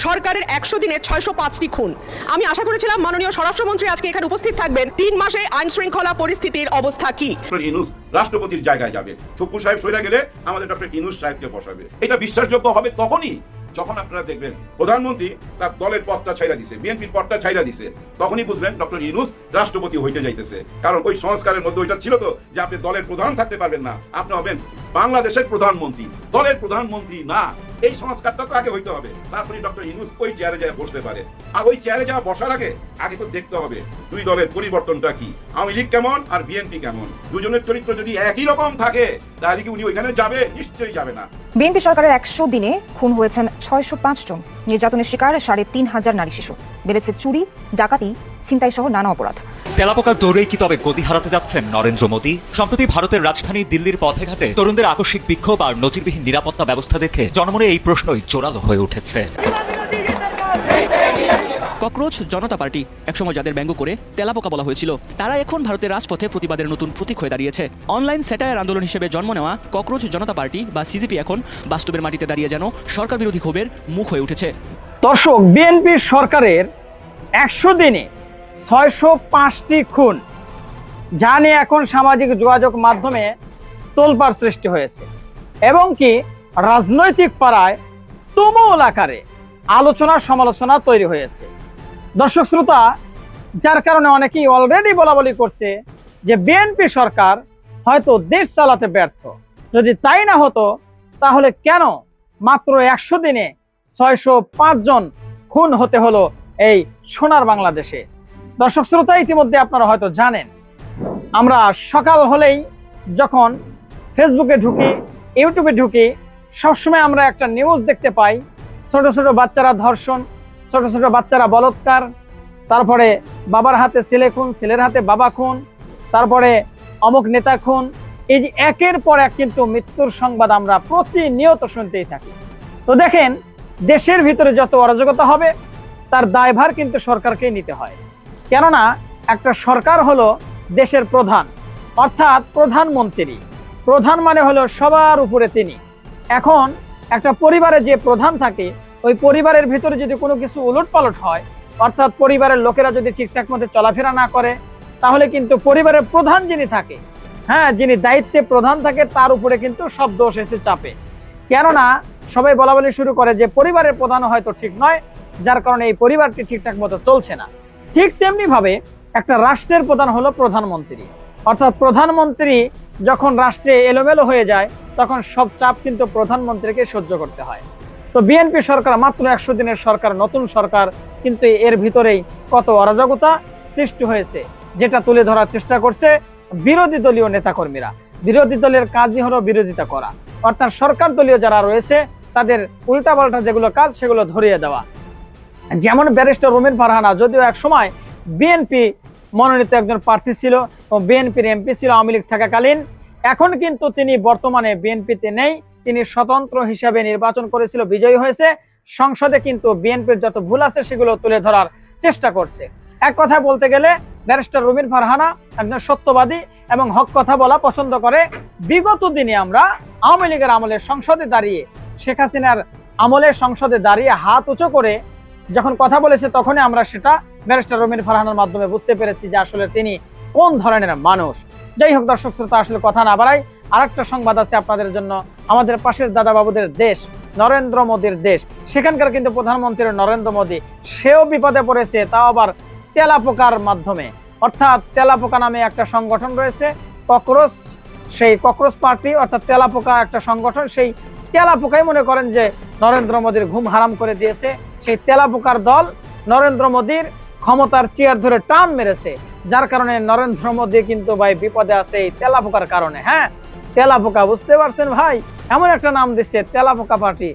সরকারের 100 দিনে 605টি খুন। আমি আশা করেছিলাম মাননীয় স্বরাষ্ট্রমন্ত্রী আজকে এখানে উপস্থিত থাকবেন। 3 মাসে আইন শৃঙ্খলা পরিস্থিতির অবস্থা কি? ইউনূস রাষ্ট্রপতির জায়গায় যাবে, ছুপ্পু সাহেব সরে গেলে আমাদের ডক্টর ইউনূস সাহেবকে বসাবে। এটা বিশ্বাসযোগ্য হবে তখনই যখন আপনারা দেখবেন প্রধানমন্ত্রী তার দলের পদটা ছাইরা দিছে, বিএনপির পদটা ছাইরা দিছে, তখনই বুঝবেন ডক্টর ইউনূস রাষ্ট্রপতি হইতে যাইতেছে। কারণ ওই সংস্কারের মধ্যে ওইটা ছিল তো যে আপনি দলের প্রধান থাকতে পারবেন না, আপনি হবেন বাংলাদেশের প্রধানমন্ত্রী, দলের প্রধানমন্ত্রী না। এই সংস্কারটা তো আগে হইতে হবে, তারপরে ডক্টর ইউনূস ওই চেয়ারে যায় বসতে পারে। আর ওই চেয়ারে যাওয়া বসার আগে তো দেখতে হবে দুই দলের পরিবর্তনটা কি, আওয়ামী লীগ কেমন আর বিএনপি কেমন। দুজনের চরিত্র যদি একই রকম থাকে তাহলে কি উনি ওইখানে যাবে? নিশ্চয়ই যাবে না। বিএনপি সরকারের 100 দিনে খুন হয়েছেন 605 জন, নির্যাতনের শিকার 3500 নারী শিশু, বেড়েছে চুরি, ডাকাতি, ছিনতাই সহ নানা অপরাধ। তেলাপোকার দৌড়েই কি তবে গতি হারাতে যাচ্ছেন নরেন্দ্র মোদী? সম্প্রতি ভারতের রাজধানী দিল্লির পথে ঘাটে তরুণদের আকস্মিক বিক্ষোভ আর নজিরবিহীন নিরাপত্তা ব্যবস্থা দেখে জনমনে এই প্রশ্নই জোরালো হয়ে উঠেছে। ককরোচ জনতা পার্টি, একসময় যাদের ব্যঙ্গ করে তেলাপোকা বলা হয়েছিল, তারা এখন ভারতের রাজপথে প্রতিবাদের নতুন প্রতীক হয়ে দাঁড়িয়েছে। অনলাইন স্যাটায়ার আন্দোলন হিসেবে জন্ম নেওয়া ককরোচ জনতা পার্টি বা সিজেপি এখন বাস্তবের মাটিতে দাঁড়িয়ে যেন সরকার বিরোধী ক্ষোভের মুখ হয়ে উঠেছে। দর্শক, বিএনপি সরকারের 100 দিনে 605টি খুন, যা নিয়ে এখন সামাজিক যোগাযোগ মাধ্যমে তোলপাড় সৃষ্টি হয়েছে এবং কি রাজনৈতিক পাড়ায় তুমুল আকারে আলোচনা সমালোচনা তৈরি হয়েছে। দর্শক শ্রোতা, যার কারণে অনেকেই অলরেডি বলাবলি করছে যে বিএনপি সরকার হয়তো দেশ চালাতে ব্যর্থ। যদি তাই না হতো তাহলে কেন মাত্র 100 দিনে 605 জন খুন হতে হলো এই সোনার বাংলাদেশে? দর্শক শ্রোতা, ইতিমধ্যে আপনারা হয়তো জানেন, আমরা সকাল হলেই যখন ফেসবুকে ঢুকি, ইউটিউবে ঢুকি, সবসময় আমরা একটা নিউজ দেখতে পাই, ছোট ছোট বাচ্চারা ধর্ষণ, ছোট ছোট বাচ্চারা বলাৎকার, তারপরে বাবার হাতে ছেলে খুন, ছেলের হাতে বাবা খুন, তারপরে অমুক নেতা খুন। এই যে একের পর এক কিন্তু মৃত্যুর সংবাদ আমরা প্রতিনিয়ত শুনতেই থাকি। তো দেখেন, দেশের ভিতরে যত অরাজকতা হবে তার দায়ভার কিন্তু সরকারকেই নিতে হয়। কেননা একটা সরকার হলো দেশের প্রধান, অর্থাৎ প্রধানমন্ত্রী। প্রধান মানে হলো সবার উপরে তিনি। এখন একটা পরিবারে যে প্রধান থাকে, ওই পরিবারের ভিতরে যদি কোনো কিছু উলটপালট হয়, অর্থাৎ পরিবারের লোকেরা যদি ঠিকঠাক মতো চলাফেরা না করে, তাহলে কিন্তু পরিবারের প্রধান যিনি থাকে, যিনি দায়িত্বে প্রধান থাকে, তার উপরে কিন্তু সব দোষ এসে চাপে। কেননা সবাই বলাবলি শুরু করে যে পরিবারের প্রধান হয়তো ঠিক নয়, যার কারণে এই পরিবারটি ঠিকঠাক মতো চলছে না। ঠিক তেমনি ভাবে একটা রাষ্ট্রের প্রধান হলো প্রধানমন্ত্রী, অর্থাৎ প্রধানমন্ত্রী যখন রাষ্ট্রে এলোমেলো হয়ে যায় তখন সব চাপ কিন্তু প্রধানমন্ত্রীকে সহ্য করতে হয়। তো বিএনপি সরকার মাত্র 100 দিনের সরকার, নতুন সরকার, কিন্তু এর ভিতরেই কত অরাজকতা সৃষ্টি হয়েছে যেটা তুলে ধরার চেষ্টা করছে বিরোধী দলীয় নেতাকর্মীরা। বিরোধী দলের কাজই হলো বিরোধিতা করা, অর্থাৎ সরকার দলীয় যারা রয়েছে তাদের উল্টাপাল্টা যেগুলো কাজ সেগুলো ধরিয়ে দেওয়া। যেমন ব্যারিস্টার রুমিন ফারহানা, যদিও এক সময় বিএনপি মনোনীত একজন প্রার্থী ছিল এবং বিএনপির এমপি ছিল আওয়ামী লীগ থাকাকালীন, এখন কিন্তু তিনি বর্তমানে বিএনপিতে নেই, তিনি স্বতন্ত্র হিসাবে নির্বাচন করেছিল, বিজয়ী হয়েছে। সংসদে কিন্তু বিএনপির যত ভুল আছে সেগুলো তুলে ধরার চেষ্টা করছে। এক কথায় বলতে গেলে ব্যারিস্টার রুমিন ফারহানা একজন সত্যবাদী এবং হক কথা বলা পছন্দ করে। বিগত দিনে আমরা আওয়ামী লীগের আমলে সংসদে দাঁড়িয়ে, শেখ হাসিনার আমলে সংসদে দাঁড়িয়ে হাত উঁচু করে যখন কথা বলেছে, তখনই আমরা সেটা ব্যারিস্টার রুমিন ফারহানার মাধ্যমে বুঝতে পেরেছি যে আসলে তিনি কোন ধরনের মানুষ। যাই হোক দর্শক শ্রোতা, আসলে কথা না বাড়াই, আরেকটা সংবাদ আছে আপনাদের জন্য। আমাদের পাশের দাদা বাবুদের দেশ, নরেন্দ্র মোদীর দেশ, সেখানকার কিন্তু প্রধানমন্ত্রী নরেন্দ্র মোদী, সেও বিপদে পড়েছে, তাও আবার তেলাপোকার মাধ্যমে। অর্থাৎ তেলাপোকা নামে একটা সংগঠন রয়েছে, ককরোচ, সেই ককরোচ পার্টি, অর্থাৎ তেলাপোকা একটা সংগঠন। সেই তেলাপোকাই মনে করেন যে নরেন্দ্র মোদীর ঘুম হারাম করে দিয়েছে। সেই তেলাপোকার দল নরেন্দ্র মোদীর ক্ষমতার চেয়ার ধরে টান মেরেছে, যার কারণে নরেন্দ্র মোদী কিন্তু ভাই বিপদে আছে এই তেলাপোকার কারণে। তেলাপোকা, বুঝতে পারছেন ভাই, এমন একটা নাম দিচ্ছে তেলাপোকা পার্টি।